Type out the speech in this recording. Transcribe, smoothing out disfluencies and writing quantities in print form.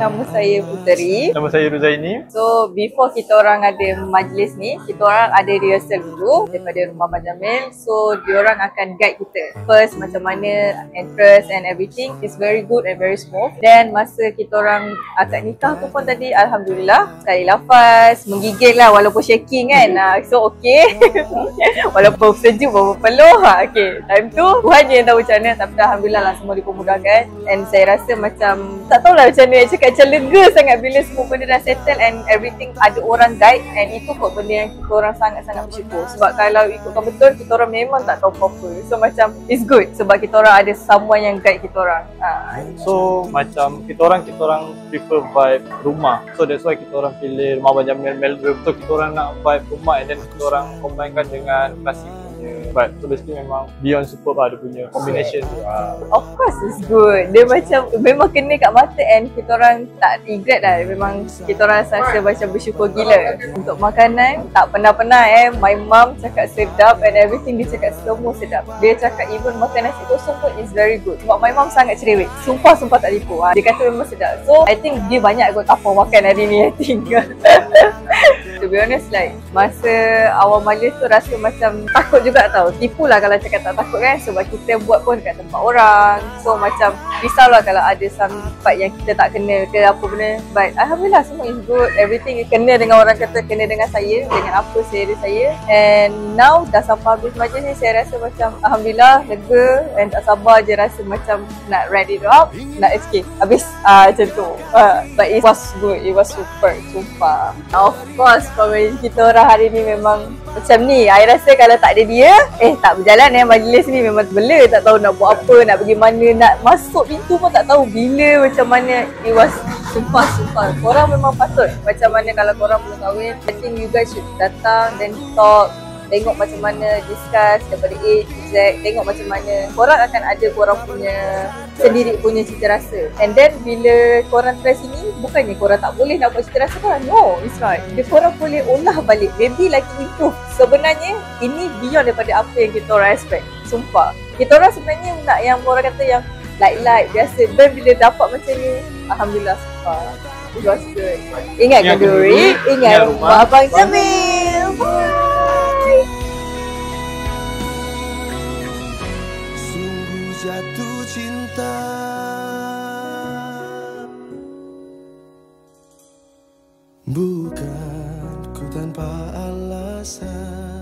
nama saya Puteri. Nama saya Ruzaini. So before kita orang ada majlis ni, kita orang ada rehearsal dulu daripada rumah Abang Jamil. So diorang akan guide kita first macam mana entrance and everything is very good and very smooth. Then masa kita orang akad nikah tu pun tadi alhamdulillah sekali lafaz menggigil lah walaupun shaking kan. So okay. Walaupun sejuk berapa peluh. Okay, time tu Tuhan je yang tahu macam mana, tapi alhamdulillah lah semua dipermudahkan. And saya rasa macam tak tahulah macam mana nak cakap, macam lega sangat bila semua benda dah settle and everything ada orang guide. And itu kot benda yang kita orang sangat-sangat bersyukur. Sebab kalau ikutkan betul, kita orang memang tak tahu apa-apa. So macam it's good sebab kita orang ada someone yang guide kita orang. So macam kita orang prefer vibe rumah. So that's why kita orang pilih rumah Abang Jamil Melbourne. So kita orang nak vibe rumah and then kita orang combine dengan klasik punya vibe. So basically memang beyond superb lah dia punya combination. Of course it's good. Dia macam memang kena kat mata and kita orang tak regret lah. Memang kita orang rasa macam bersyukur gila. Untuk makanan tak pernah my mom cakap sedap and everything, dia cakap semua sedap. Dia cakap even makan nasi kosong pun is very good. Sebab my mom sangat cerewet. Sumpah tak tipu. Dia kata memang sedap. So I think dia banyak kot tapau makan hari ni, I think. To be honest, like masa awal majlis tu rasa macam takut juga tau. Tipu lah kalau cakap tak takut kan, sebab kita buat pun dekat tempat orang. So macam risaulah kalau ada some part yang kita tak kena ke apa benda. But alhamdulillah semua is good. Everything kena dengan orang kata, kena dengan saya, dengan apa selera saya. And now dah sampai habis majlis ni, saya rasa macam alhamdulillah lega and tak sabar je rasa macam nak write it up, nak escape habis macam tu. But it was good, it was super, sumpah. Of course komen kita orang hari ni memang macam ni. I rasa kalau tak ada dia, tak berjalan majlis ni. Memang bela, tak tahu nak buat apa, nak pergi mana, nak masuk pintu pun tak tahu bila, macam mana. It was sumpah. Korang memang patut, macam mana kalau korang belum kahwin, I think you guys should datang then talk. Tengok macam mana, discuss daripada A to Z. Tengok macam mana korang akan ada korang punya sendiri punya cita rasa. And then bila korang try sini, bukannya korang tak boleh nak buat cita rasa korang. No, it's not. Dia korang boleh olah balik. Maybe lagi improve. Sebenarnya ini beyond daripada apa yang kita orang expect. Sumpah. Kita orang sebenarnya nak yang orang kata yang light biasa. Dan bila dapat macam ni, alhamdulillah sumpah. It was good. Ingat Kenduri, ingat rumah Abang Jamil. Bye. Jatuh cinta bukan ku tanpa alasan.